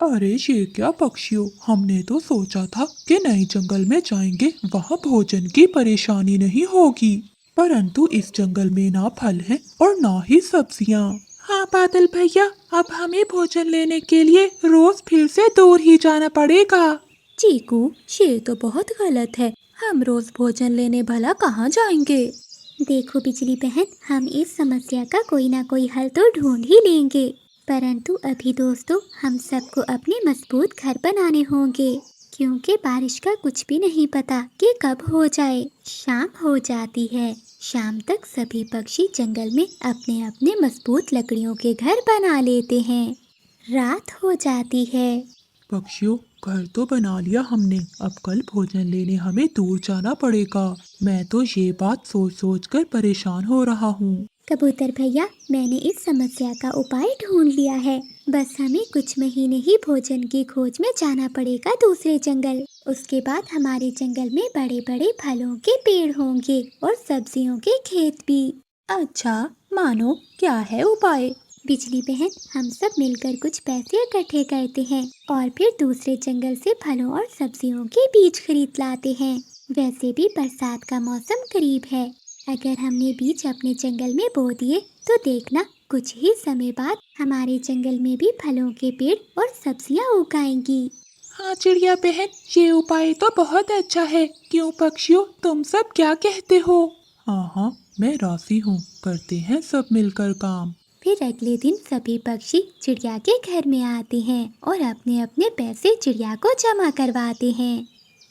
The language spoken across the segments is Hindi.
अरे ये क्या पक्षियों, हमने तो सोचा था कि नए जंगल में जाएंगे, वहाँ भोजन की परेशानी नहीं होगी, परंतु इस जंगल में ना फल है और ना ही सब्जियाँ। हाँ बादल भैया, अब हमें भोजन लेने के लिए रोज फिर से दूर ही जाना पड़ेगा। चीकू, ये तो बहुत गलत है। हम रोज भोजन लेने भला कहाँ जाएंगे। देखो बिजली बहन, हम इस समस्या का कोई ना कोई हल तो ढूंढ ही लेंगे, परंतु अभी दोस्तों हम सबको अपने मजबूत घर बनाने होंगे, क्योंकि बारिश का कुछ भी नहीं पता कि कब हो जाए। शाम हो जाती है। शाम तक सभी पक्षी जंगल में अपने अपने मजबूत लकड़ियों के घर बना लेते हैं। रात हो जाती है। पक्षियों, घर तो बना लिया हमने, अब कल भोजन लेने हमें दूर जाना पड़ेगा। मैं तो ये बात सोच सोच कर परेशान हो रहा हूँ। कबूतर भैया, मैंने इस समस्या का उपाय ढूंढ लिया है। बस हमें कुछ महीने ही भोजन की खोज में जाना पड़ेगा दूसरे जंगल। उसके बाद हमारे जंगल में बड़े बड़े फलों के पेड़ होंगे और सब्जियों के खेत भी। अच्छा, मानो क्या है उपाय। बिजली बहन, हम सब मिलकर कुछ पैसे इकट्ठे करते हैं और फिर दूसरे जंगल से फलों और सब्जियों के बीज खरीद लाते हैं। वैसे भी बरसात का मौसम करीब है। अगर हमने बीज अपने जंगल में बो दिए तो देखना, कुछ ही समय बाद हमारे जंगल में भी फलों के पेड़ और सब्जियां उग आएंगी। हाँ चिड़िया बहन, ये उपाय तो बहुत अच्छा है। क्यों पक्षियों, तुम सब क्या कहते हो? हाँ हाँ, मैं राजी हूँ, करते हैं सब मिलकर काम। फिर अगले दिन सभी पक्षी चिड़िया के घर में आते हैं और अपने अपने पैसे चिड़िया को जमा करवाते हैं।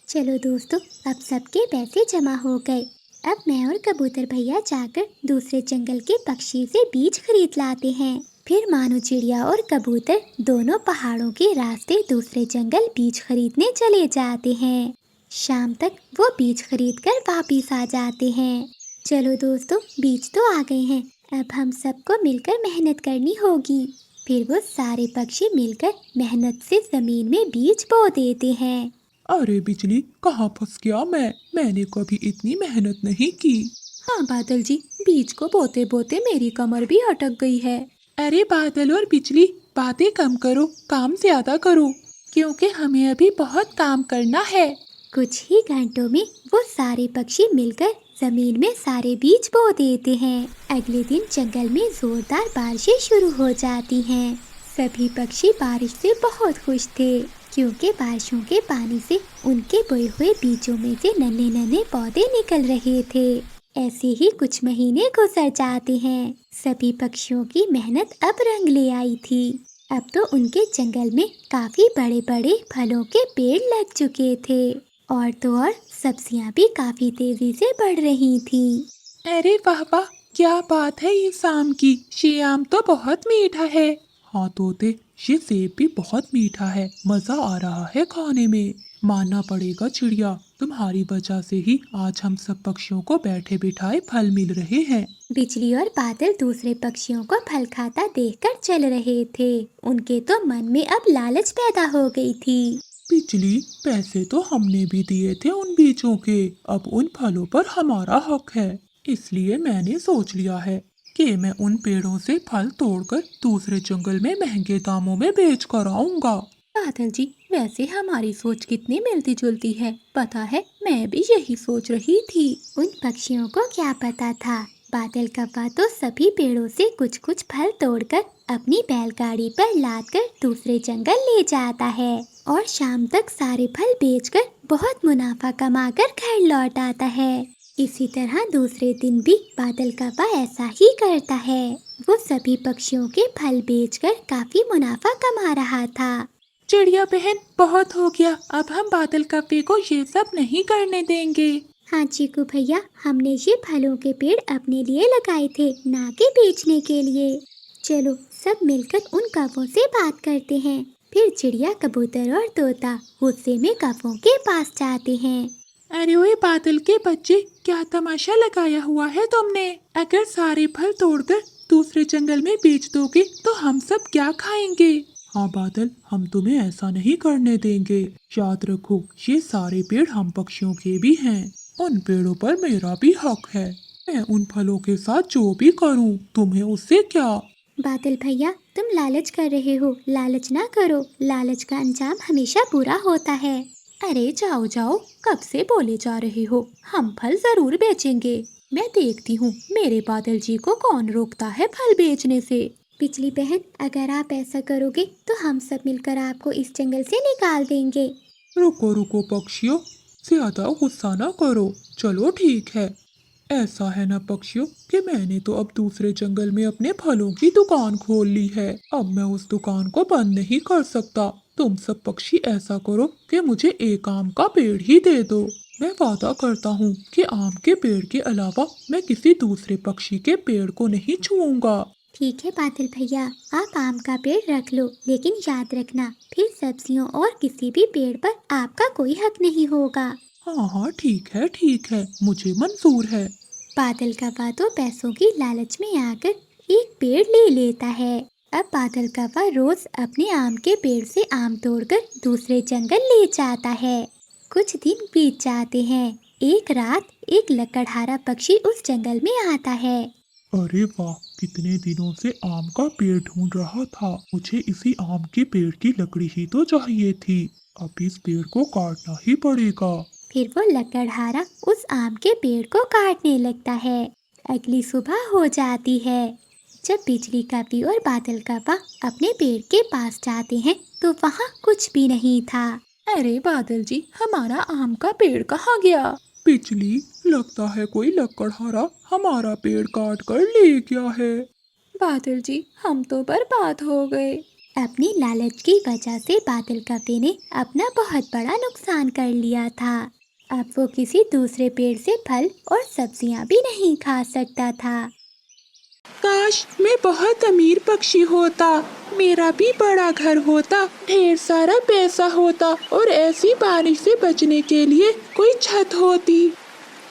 चलो दोस्तों, अब सबके पैसे जमा हो गए। अब मैं और कबूतर भैया जाकर दूसरे जंगल के पक्षी से बीज खरीद लाते हैं। फिर मानो चिड़िया और कबूतर दोनों पहाड़ों के रास्ते दूसरे जंगल बीज खरीदने चले जाते हैं। शाम तक वो बीज खरीद कर वापिस आ जाते हैं। चलो दोस्तों, बीज तो आ गए हैं। अब हम सबको मिलकर मेहनत करनी होगी। फिर वो सारे पक्षी मिलकर मेहनत से जमीन में बीज बो देते हैं। अरे बिजली, कहाँ फंस गया मैंने कभी इतनी मेहनत नहीं की। हाँ बादल जी, बीज को बोते बोते मेरी कमर भी अटक गई है। अरे बादल और बिजली, बातें कम करो, काम ज्यादा करो, क्योंकि हमें अभी बहुत काम करना है। कुछ ही घंटों में वो सारे पक्षी मिलकर जमीन में सारे बीज बो देते हैं। अगले दिन जंगल में जोरदार बारिशें शुरू हो जाती हैं। सभी पक्षी बारिश से बहुत खुश थे, क्योंकि बारिशों के पानी से उनके बोए हुए बीजों में से नन्हे नन्हे पौधे निकल रहे थे। ऐसे ही कुछ महीने गुजर जाते हैं। सभी पक्षियों की मेहनत अब रंग ले आई थी। अब तो उनके जंगल में काफी बड़े बड़े फलों के पेड़ लग चुके थे और तो और सब्जियां भी काफी तेजी से बढ़ रही थी। अरे वाह वाह, क्या बात है इस आम की, ये आम तो बहुत मीठा है। हाँ तोते, ये सेब भी बहुत मीठा है, मजा आ रहा है खाने में। मानना पड़ेगा चिड़िया, तुम्हारी वजह से ही आज हम सब पक्षियों को बैठे बिठाए फल मिल रहे हैं। बिजली और बादल दूसरे पक्षियों को फल खाता देखकर चल रहे थे। उनके तो मन में अब लालच पैदा हो गई थी। बिजली, पैसे तो हमने भी दिए थे उन बीजों के, अब उन फलों पर हमारा हक है। इसलिए मैंने सोच लिया है कि मैं उन पेड़ों से फल तोड़कर दूसरे जंगल में महंगे दामों में बेच कर आऊंगा। बादल जी, वैसे हमारी सोच कितनी मिलती जुलती है। पता है, मैं भी यही सोच रही थी। उन पक्षियों को क्या पता था, बादल कव्वा तो सभी पेड़ों से कुछ कुछ फल तोड़कर अपनी बैलगाड़ी पर लादकर दूसरे जंगल ले जाता है और शाम तक सारे फल बेचकर बहुत मुनाफा कमाकर घर लौट आता है। इसी तरह दूसरे दिन भी बादल कव्वा ऐसा ही करता है। वो सभी पक्षियों के फल बेचकर काफी मुनाफा कमा रहा था। चिड़िया बहन, बहुत हो गया, अब हम बादल कव्वे को ये सब नहीं करने देंगे। हाँ चीकू भैया, हमने ये फलों के पेड़ अपने लिए लगाए थे, ना कि बेचने के लिए। चलो सब मिलकर उन कौवों से बात करते हैं। फिर चिड़िया, कबूतर और तोता गुस्से में कौवों के पास जाते हैं। अरे ओए बादल के बच्चे, क्या तमाशा लगाया हुआ है तुमने? अगर सारे फल तोड़कर दूसरे जंगल में बेच दोगे तो हम सब क्या खाएंगे? हाँ बादल, हम तुम्हें ऐसा नहीं करने देंगे। याद रखो, ये सारे पेड़ हम पक्षियों के भी हैं। उन पेड़ों पर मेरा भी हक है। मैं उन फलों के साथ जो भी करूं, तुम्हें उससे क्या? बादल भैया, तुम लालच कर रहे हो, लालच ना करो, लालच का अंजाम हमेशा बुरा होता है। अरे जाओ जाओ, कब से बोले जा रहे हो, हम फल जरूर बेचेंगे। मैं देखती हूँ मेरे बादल जी को कौन रोकता है फल बेचने से। बिजली बहन, अगर आप ऐसा करोगे तो हम सब मिलकर आपको इस जंगल से निकाल देंगे। रुको रुको पक्षियों, ज्यादा गुस्सा ना करो। चलो ठीक है। ऐसा है ना पक्षियों कि मैंने तो अब दूसरे जंगल में अपने फलों की दुकान खोल ली है। अब मैं उस दुकान को बंद नहीं कर सकता। तुम सब पक्षी ऐसा करो कि मुझे एक आम का पेड़ ही दे दो। मैं वादा करता हूँ कि आम के पेड़ के अलावा मैं किसी दूसरे पक्षी के पेड़ को नहीं छूऊंगा। ठीक है बादल भैया, आप आम का पेड़ रख लो, लेकिन याद रखना फिर सब्जियों और किसी भी पेड़ पर आपका कोई हक नहीं होगा। हाँ हाँ ठीक है, मुझे मंजूर है। बादल कौवा तो पैसों की लालच में आकर एक पेड़ ले लेता है। अब बादल कौवा रोज अपने आम के पेड़ से आम तोड़कर दूसरे जंगल ले जाता है। कुछ दिन बीत जाते हैं। एक रात एक लकड़हारा पक्षी उस जंगल में आता है। अरे वाह, कितने दिनों से आम का पेड़ ढूंढ रहा था। मुझे इसी आम के पेड़ की लकड़ी ही तो चाहिए थी। अब इस पेड़ को काटना ही पड़ेगा। फिर वो लकड़हारा उस आम के पेड़ को काटने लगता है। अगली सुबह हो जाती है। जब बिजली कौवी और बादल कौवा अपने पेड़ के पास जाते हैं तो वहाँ कुछ भी नहीं था। अरे बादल जी, हमारा आम का पेड़ कहाँ गया? बिजली, लगता है कोई लकड़हारा हमारा पेड़ काट कर ले गया है। बादल जी, हम तो बर्बाद हो गए। अपनी लालच की वजह से बादल कौवे ने अपना बहुत बड़ा नुकसान कर लिया था। अब वो किसी दूसरे पेड़ से फल और सब्जियां भी नहीं खा सकता था। काश मैं बहुत अमीर पक्षी होता, मेरा भी बड़ा घर होता, ढेर सारा पैसा होता और ऐसी बारिश से बचने के लिए कोई छत होती।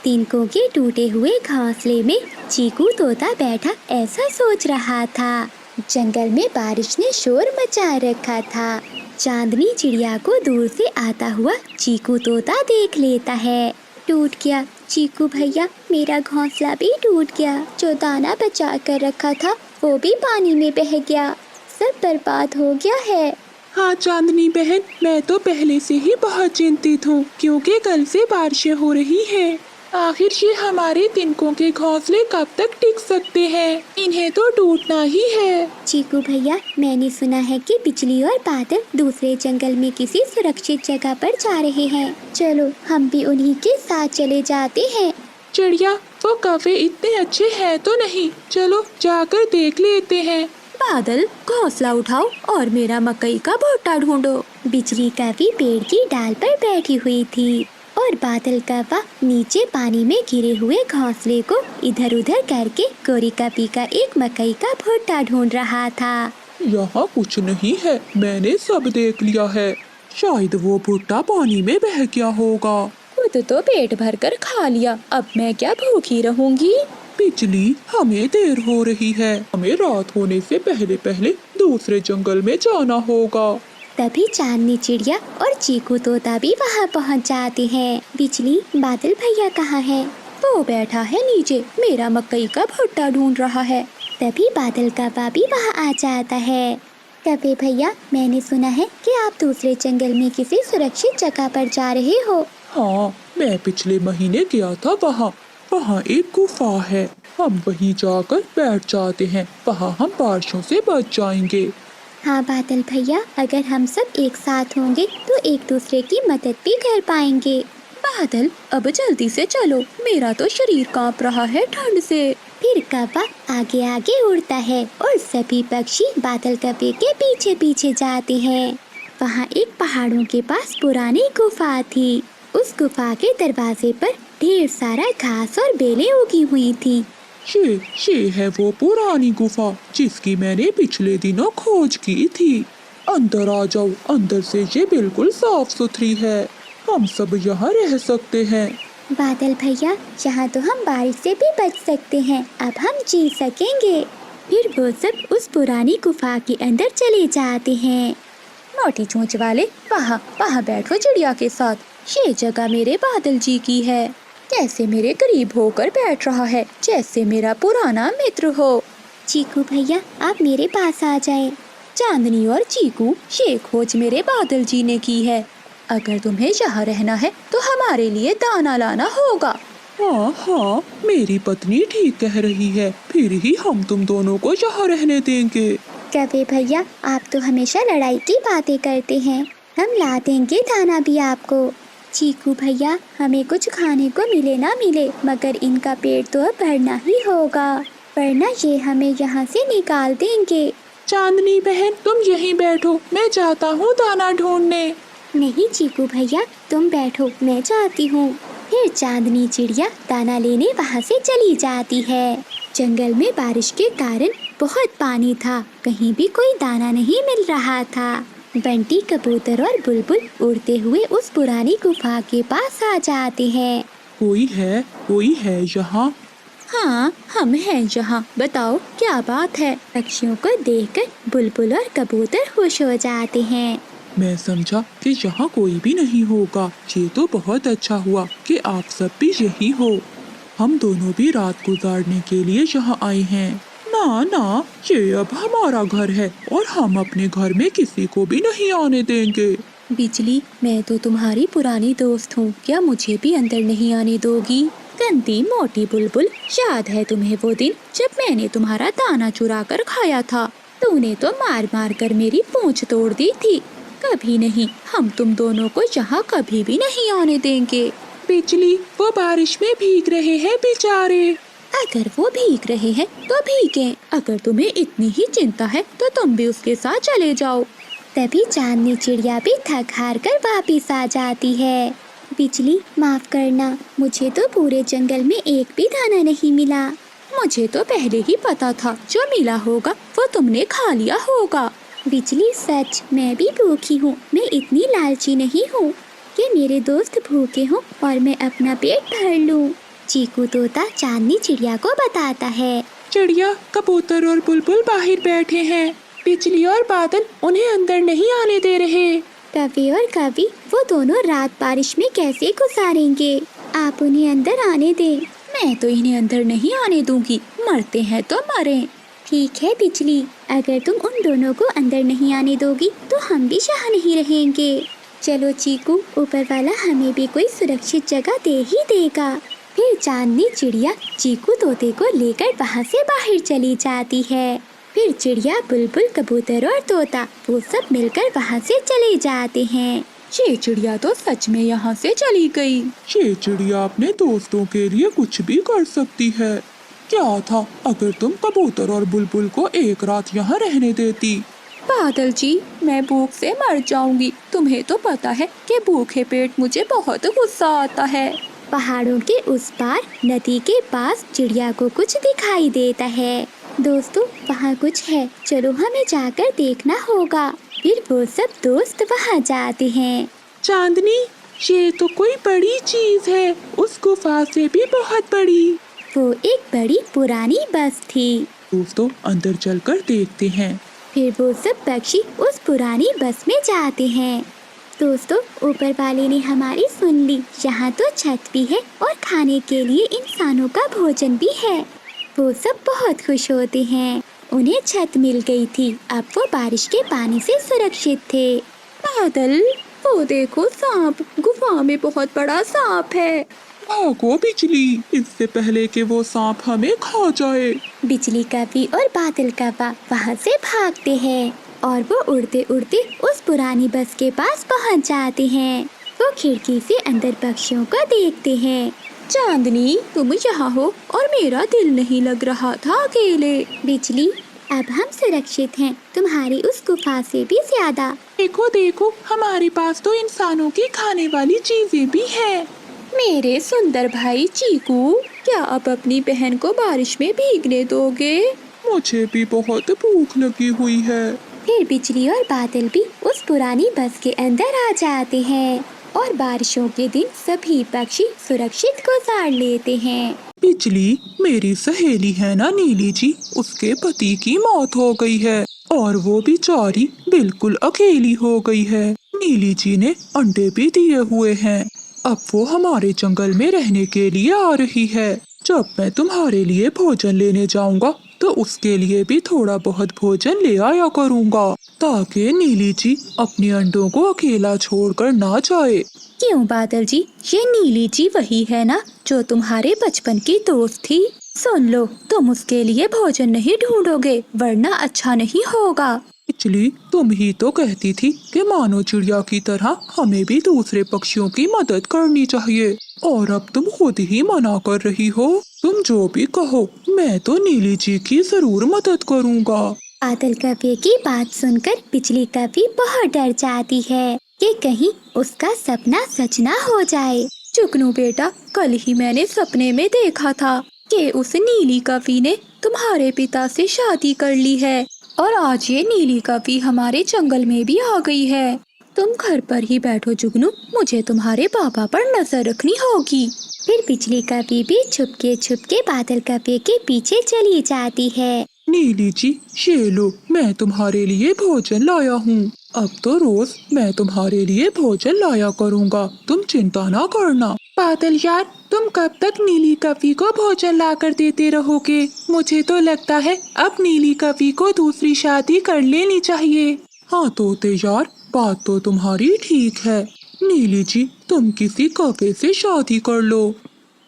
तिनकों के टूटे हुए घोंसले में चीकू तोता बैठा ऐसा सोच रहा था। जंगल में बारिश ने शोर मचा रखा था। चांदनी चिड़िया को दूर से आता हुआ चीकू तोता देख लेता है। टूट गया चीकू भैया, मेरा घोंसला भी टूट गया। जो दाना बचा कर रखा था वो भी पानी में बह गया। सब बर्बाद हो गया है। हाँ चांदनी बहन, मैं तो पहले से ही बहुत चिंतित हूँ क्योंकि कल से बारिशें हो रही हैं। आखिर ये हमारे तिनकों के घोंसले कब तक टिक सकते हैं? इन्हें तो टूटना ही है। चीकू भैया, मैंने सुना है कि बिजली और बादल दूसरे जंगल में किसी सुरक्षित जगह पर जा रहे हैं। चलो हम भी उन्हीं के साथ चले जाते हैं। चिड़िया, वो कौवे इतने अच्छे हैं तो नहीं, चलो जाकर देख लेते हैं। बादल, घोंसला उठाओ और मेरा मकई का भुट्टा ढूंढो। बिजली कौवी पेड़ की डाल पर बैठी हुई थी और बादल कौवा नीचे पानी में गिरे हुए घोंसले को इधर उधर करके गोरी कौवी का एक मकई का भुट्टा ढूंढ रहा था। यहाँ कुछ नहीं है, मैंने सब देख लिया है। शायद वो भुट्टा पानी में बह गया होगा। खुद तो पेट भर कर खा लिया, अब मैं क्या भूखी रहूंगी? बिजली, हमें देर हो रही है, हमें रात होने से पहले पहले दूसरे जंगल में जाना होगा। तभी चांदनी चिड़िया और चीकू तोता भी वहाँ पहुँच जाते हैं। बिजली, बादल भैया कहाँ है? वो बैठा है नीचे, मेरा मकई का भुट्टा ढूंढ रहा है। तभी बादल कौवा भी वहाँ आ जाता है। कौवे भैया, मैंने सुना है कि आप दूसरे जंगल में किसी सुरक्षित जगह पर जा रहे हो। हाँ, मैं पिछले महीने गया था वहाँ। वहाँ एक गुफा है, हम वहीं जाकर बैठ जाते हैं, वहाँ हम बारिशों से बच जाएंगे। हाँ बादल भैया, अगर हम सब एक साथ होंगे तो एक दूसरे की मदद भी कर पाएंगे। बादल, अब जल्दी से चलो, मेरा तो शरीर कांप रहा है ठंड से। फिर कौवा आगे आगे उड़ता है और सभी पक्षी बादल कौवे के पीछे पीछे जाते हैं। वहाँ एक पहाड़ों के पास पुरानी गुफा थी। उस गुफा के दरवाजे पर ढेर सारा घास और बेलें उगी हुई थी। ये है वो पुरानी गुफा जिसकी मैंने पिछले दिनों खोज की थी। अंदर आ जाओ, अंदर से ये बिल्कुल साफ सुथरी है, हम सब यहाँ रह सकते हैं। बादल भैया, यहाँ तो हम बारिश से भी बच सकते हैं, अब हम जी सकेंगे। फिर वो सब उस पुरानी गुफा के अंदर चले जाते हैं। मोटी चोंच वाले, वहाँ बैठो चिड़िया के साथ। ये जगह मेरे बादल जी की है। कैसे मेरे करीब होकर बैठ रहा है, जैसे मेरा पुराना मित्र हो। चीकू भैया आप मेरे पास आ जाएं। चांदनी और चीकू, ये खोज मेरे बादल जी ने की है। अगर तुम्हें यहाँ रहना है तो हमारे लिए दाना लाना होगा। हाँ हाँ, मेरी पत्नी ठीक कह रही है, फिर ही हम तुम दोनों को यहाँ रहने देंगे। कवे भैया आप तो हमेशा लड़ाई की बातें करते हैं, हम ला देंगे दाना भी आपको। चीकू भैया हमें कुछ खाने को मिले ना मिले, मगर इनका पेट तो अब भरना ही होगा, वरना ये हमें यहाँ से निकाल देंगे। चांदनी बहन तुम यहीं बैठो, मैं जाता हूँ दाना ढूंढने। नहीं चीकू भैया तुम बैठो, मैं जाती हूँ। फिर चांदनी चिड़िया दाना लेने वहाँ से चली जाती है। जंगल में बारिश के कारण बहुत पानी था, कहीं भी कोई दाना नहीं मिल रहा था। बंटी, कबूतर और बुलबुल उड़ते हुए उस पुरानी गुफा के पास आ जाते हैं। कोई है यहाँ? हाँ, हम हैं यहाँ, बताओ क्या बात है। पक्षियों को देखकर बुलबुल और कबूतर खुश हो जाते हैं। मैं समझा कि यहाँ कोई भी नहीं होगा, ये तो बहुत अच्छा हुआ कि आप सब भी यही हो। हम दोनों भी रात गुजारने के लिए यहाँ आए हैं। ना ना, ये अब हमारा घर है और हम अपने घर में किसी को भी नहीं आने देंगे। बिजली, मैं तो तुम्हारी पुरानी दोस्त हूँ, क्या मुझे भी अंदर नहीं आने दोगी? गंदी मोटी बुलबुल, याद है तुम्हें वो दिन जब मैंने तुम्हारा दाना चुरा कर खाया था? तूने तो मार मार कर मेरी पूंछ तोड़ दी थी। कभी नहीं, हम तुम दोनों को यहाँ कभी भी नहीं आने देंगे। बिजली, वो बारिश में भीग रहे हैं बेचारे। अगर वो भीग रहे हैं तो भीगे, अगर तुम्हें इतनी ही चिंता है तो तुम भी उसके साथ चले जाओ। तभी चांदनी चिड़िया भी थक हार कर वापिस आ जाती है। बिजली माफ करना, मुझे तो पूरे जंगल में एक भी दाना नहीं मिला। मुझे तो पहले ही पता था, जो मिला होगा वो तुमने खा लिया होगा। बिजली सच, मैं भी भूखी हूँ, मैं इतनी लालची नहीं हूँ कि मेरे दोस्त भूखे हों और मैं अपना पेट भर लूँ। चीकू तोता चांदनी चिड़िया को बताता है। चिड़िया, कबूतर और बुलबुल बाहर बैठे हैं, बिजली और बादल उन्हें अंदर नहीं आने दे रहे। कवि और कवि वो दोनों रात बारिश में कैसे गुजारेंगे? आप उन्हें अंदर आने दें। मैं तो इन्हें अंदर नहीं आने दूंगी, मरते हैं तो मरें। ठीक है बिजली, अगर तुम उन दोनों को अंदर नहीं आने दोगी तो हम भी यहाँ नहीं रहेंगे। चलो चीकू, ऊपर वाला हमें भी कोई सुरक्षित जगह दे ही देगा। फिर चांदनी चिड़िया चीकू तोते को लेकर वहाँ से बाहर चली जाती है। फिर चिड़िया, बुलबुल, कबूतर और तोता वो सब मिलकर वहाँ से चले जाते हैं। ये चिड़िया तो सच में यहाँ से चली गई। ये चिड़िया अपने दोस्तों के लिए कुछ भी कर सकती है। क्या था अगर तुम कबूतर और बुलबुल को एक रात यहाँ रहने देती? बादल जी, मैं भूख से मर जाऊंगी। तुम्हें तो पता है कि भूखे पेट मुझे बहुत गुस्सा आता है। पहाड़ों के उस पार नदी के पास चिड़िया को कुछ दिखाई देता है। दोस्तों, वहाँ कुछ है, चलो हमें जाकर देखना होगा। फिर वो सब दोस्त वहाँ जाते हैं। चांदनी, ये तो कोई बड़ी चीज है, उस गुफा से भी बहुत बड़ी। वो एक बड़ी पुरानी बस थी। दोस्तों, अंदर चलकर देखते हैं। फिर वो सब पक्षी उस पुरानी बस में जाते हैं। दोस्तों, ऊपर वाले ने हमारी सुन ली। यहाँ तो छत भी है और खाने के लिए इंसानों का भोजन भी है। वो सब बहुत खुश होते हैं, उन्हें छत मिल गई थी। अब वो बारिश के पानी से सुरक्षित थे। बादल, वो देखो सांप, गुफा में बहुत बड़ा सांप है। भागो बिजली, इससे पहले कि वो सांप हमें खा जाए। बिजली कवि और बादल कौवा वहाँ से भागते हैं और वो उड़ते उड़ते उस पुरानी बस के पास पहुँच जाते हैं। वो खिड़की से अंदर पक्षियों को देखते हैं। चांदनी, तुम यहाँ हो और मेरा दिल नहीं लग रहा था अकेले। बिजली, अब हम सुरक्षित हैं, तुम्हारी उस गुफा से भी ज्यादा। देखो देखो, हमारे पास तो इंसानों की खाने वाली चीजें भी हैं। मेरे सुंदर भाई चीकू, क्या अब अपनी बहन को बारिश में भीगने दोगे? मुझे भी बहुत भूख लगी हुई है। फिर बिजली और बादल भी उस पुरानी बस के अंदर आ जाते हैं और बारिशों के दिन सभी पक्षी सुरक्षित गुजार लेते हैं। बिजली, मेरी सहेली है ना नीली जी, उसके पति की मौत हो गई है और वो बेचारी बिल्कुल अकेली हो गई है। नीली जी ने अंडे भी दिए हुए हैं। अब वो हमारे जंगल में रहने के लिए आ रही है। जब मैं तुम्हारे लिए भोजन लेने जाऊंगा तो उसके लिए भी थोड़ा बहुत भोजन ले आया करूँगा, ताकि नीली जी अपने अंडों को अकेला छोड़कर ना जाए। क्यों बादल जी, ये नीली जी वही है ना जो तुम्हारे बचपन की दोस्त थी? सुन लो, तुम उसके लिए भोजन नहीं ढूंढोगे वरना अच्छा नहीं होगा। बिजली, तुम ही तो कहती थी कि मानो चिड़िया की तरह हमें भी दूसरे पक्षियों की मदद करनी चाहिए, और अब तुम खुद ही मना कर रही हो। तुम जो भी कहो, मैं तो नीली जी की जरूर मदद करूँगा। बादल कव्वे की बात सुनकर बिजली कव्वी बहुत डर जाती है कि कहीं उसका सपना सच ना हो जाए। जुगनू बेटा, कल ही मैंने सपने में देखा था कि उस नीली कव्वी ने तुम्हारे पिता से शादी कर ली है, और आज ये नीली कव्वी हमारे जंगल में भी आ गई है। तुम घर पर ही बैठो जुगनू, मुझे तुम्हारे पापा पर नजर रखनी होगी। फिर बिजली कव्वी भी छुपके बादल कव्वे के पीछे चली जाती है। नीली जी, ये लो, मैं तुम्हारे लिए भोजन लाया हूँ। अब तो रोज मैं तुम्हारे लिए भोजन लाया करूँगा, तुम चिंता ना करना। बादल यार, तुम कब तक नीली कव्वी को भोजन लाकर देते रहोगे? मुझे तो लगता है अब नीली कव्वी को दूसरी शादी कर लेनी चाहिए। हाँ तोते यार, बात तो तुम्हारी ठीक है। नीली जी, तुम किसी कव्वे से शादी कर लो।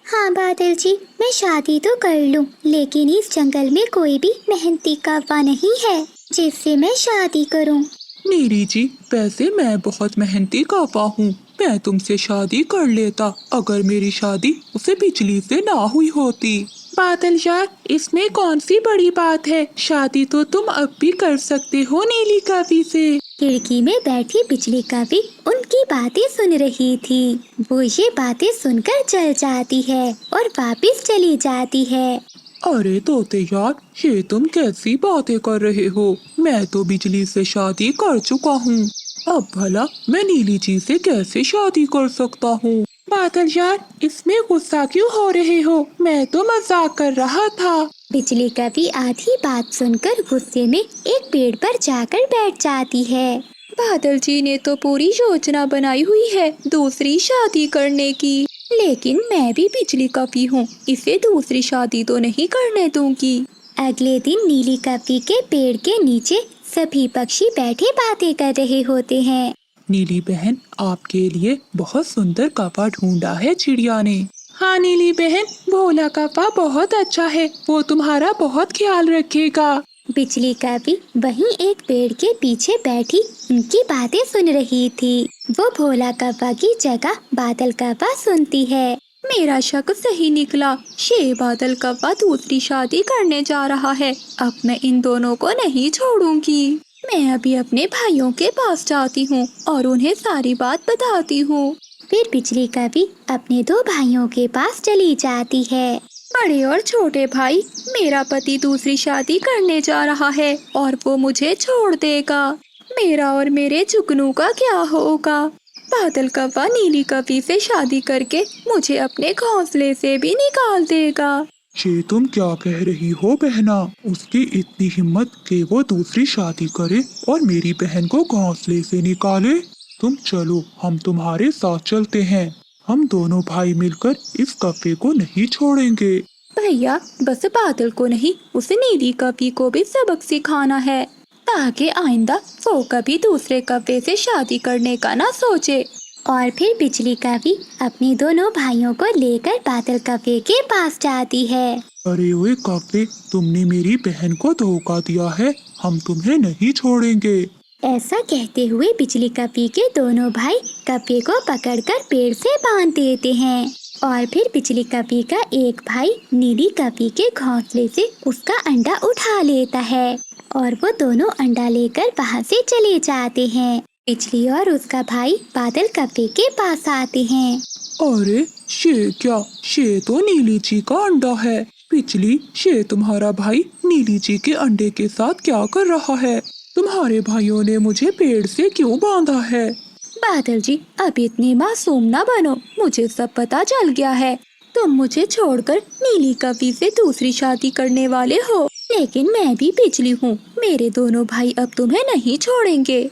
हाँ बादल जी, मैं शादी तो कर लूँ, लेकिन इस जंगल में कोई भी मेहनती कौवा नहीं है जिससे मैं शादी करूँ। नीली जी, वैसे मैं बहुत मेहनती कौवा हूँ, मैं तुमसे शादी कर लेता अगर मेरी शादी उसे बिजली से ना हुई होती। बादल यार, इसमें कौन सी बड़ी बात है, शादी तो तुम अब भी कर सकते हो नीली कव्वी से। खिड़की में बैठी बिजली कव्वी उनकी बातें सुन रही थी। वो ये बातें सुनकर जल जाती है और वापस चली जाती है। अरे तोते यार, ये तुम कैसी बातें कर रहे हो? मैं तो बिजली से शादी कर चुका हूँ, अब भला मैं नीली जी से कैसे शादी कर सकता हूँ? बादल यार, इसमें गुस्सा क्यों हो रहे हो? मैं तो मजाक कर रहा था। बिजली कव्वी आधी बात सुनकर गुस्से में एक पेड़ पर जाकर बैठ जाती है। बादल जी ने तो पूरी योजना बनाई हुई है दूसरी शादी करने की, लेकिन मैं भी बिजली कव्वी हूँ, इसे दूसरी शादी तो नहीं करने दूंगी। अगले दिन नीली कव्वी के पेड़ के नीचे सभी पक्षी बैठे बातें कर रहे होते हैं। नीली बहन, आपके लिए बहुत सुंदर कौवा ढूंढा है चिड़िया ने। हाँ नीली बहन, भोला कौवा बहुत अच्छा है, वो तुम्हारा बहुत ख्याल रखेगा। बिजली कव्वी वहीं एक पेड़ के पीछे बैठी उनकी बातें सुन रही थी। वो भोला कौवा की जगह बादल कौवा सुनती है। मेरा शक सही निकला, ये बादल कौवा दूसरी शादी करने जा रहा है। अब मैं इन दोनों को नहीं छोड़ूंगी। मैं अभी अपने भाइयों के पास जाती हूँ और उन्हें सारी बात बताती हूँ। फिर बिजली कव्वी अपने दो भाइयों के पास चली जाती है। बड़े और छोटे भाई, मेरा पति दूसरी शादी करने जा रहा है और वो मुझे छोड़ देगा। मेरा और मेरे जुगनू का क्या होगा? बादल कौवा नीली कव्वी से शादी करके मुझे अपने घोंसले से भी निकाल देगा। ये तुम क्या कह रही हो बहना? उसकी इतनी हिम्मत कि वो दूसरी शादी करे और मेरी बहन को घोंसले से निकाले? तुम चलो, हम तुम्हारे साथ चलते हैं। हम दोनों भाई मिलकर इस कौवे को नहीं छोड़ेंगे। भैया, बस बादल को नहीं, उस नीली कव्वी को भी सबक सिखाना है, ताकि आइंदा वो कभी दूसरे कौवे से शादी करने का ना सोचे। और फिर बिजली कव्वी अपने दोनों भाइयों को लेकर बादल कव्वे के पास जाती है। अरे ओए कौवे, तुमने मेरी बहन को धोखा दिया है, हम तुम्हें नहीं छोड़ेंगे। ऐसा कहते हुए बिजली कव्वी के दोनों भाई कव्वे को पकड़कर पेड़ से बांध देते हैं। और फिर बिजली कव्वी का एक भाई नीली कव्वी के घोंसले से उसका अंडा उठा लेता है और वो दोनों अंडा लेकर वहाँ से चले जाते हैं। बिजली और उसका भाई बादल कव्वे के पास आते हैं। अरे ये क्या? ये तो नीली जी का अंडा है। बिजली, ये तुम्हारा भाई नीली जी के अंडे के साथ क्या कर रहा है? तुम्हारे भाइयों ने मुझे पेड़ से क्यों बांधा है? बादल जी, अब इतने मासूम ना बनो, मुझे सब पता चल गया है। तुम मुझे छोड़कर नीली कव्वी से दूसरी शादी करने वाले हो, लेकिन मैं भी बिजली हूँ, मेरे दोनों भाई अब तुम्हें नहीं छोड़ेंगे।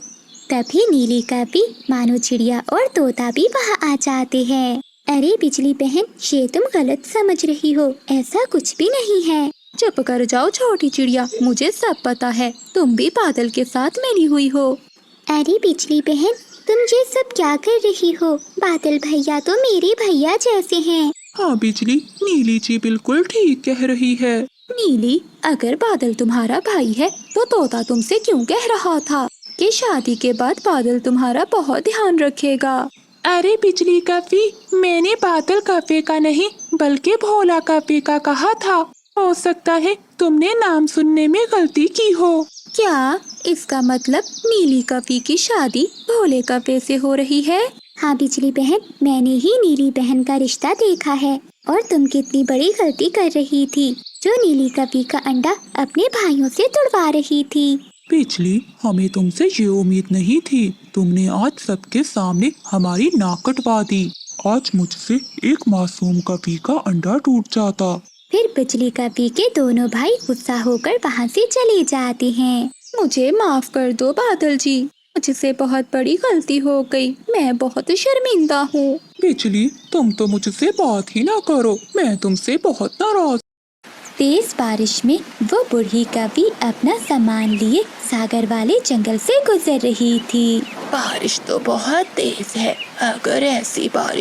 तभी नीली कव्वी, मानो चिड़िया और तोता भी वहाँ आ जाते हैं। अरे बिजली बहन, ये तुम गलत समझ रही हो, ऐसा कुछ भी नहीं है। चुप कर जाओ छोटी चिड़िया, मुझे सब पता है, तुम भी बादल के साथ मिली हुई हो। अरे बिजली बहन, तुम ये सब क्या कर रही हो? बादल भैया तो मेरे भैया जैसे हैं। हाँ बिजली, नीली जी बिल्कुल ठीक कह रही है। नीली, अगर बादल तुम्हारा भाई है तो तोता तुमसे क्यों कह रहा था कि शादी के बाद बादल तुम्हारा बहुत ध्यान रखेगा? अरे बिजली कफी, मैंने बादल कफे का नहीं बल्कि भोला कफे का कहा था। हो सकता है तुमने नाम सुनने में गलती की हो। क्या इसका मतलब नीली कफी की शादी भोले कफे से हो रही है? हाँ बिजली बहन, मैंने ही नीली बहन का रिश्ता देखा है। और तुम कितनी बड़ी गलती कर रही थी जो नीली कपी का अंडा अपने भाइयों से तुड़वा रही थी। बिजली, हमें तुमसे ये उम्मीद नहीं थी। तुमने आज सबके सामने हमारी नाक कटवा दी। आज मुझसे एक मासूम कपी का अंडा टूट जाता। फिर बिजली कपी के दोनों भाई गुस्सा होकर वहाँ से चले जाते हैं। मुझे माफ कर दो बादल जी, मुझसे बहुत बड़ी गलती हो गई, मैं बहुत शर्मिंदा हूँ। बिजली, तुम तो मुझसे बात ही ना करो, मैं तुमसे बहुत नाराज। तेज बारिश में वो बूढ़ी कपी अपना सामान लिए सागर वाले जंगल से गुजर रही थी। बारिश तो बहुत तेज है, अगर ऐसी बारिश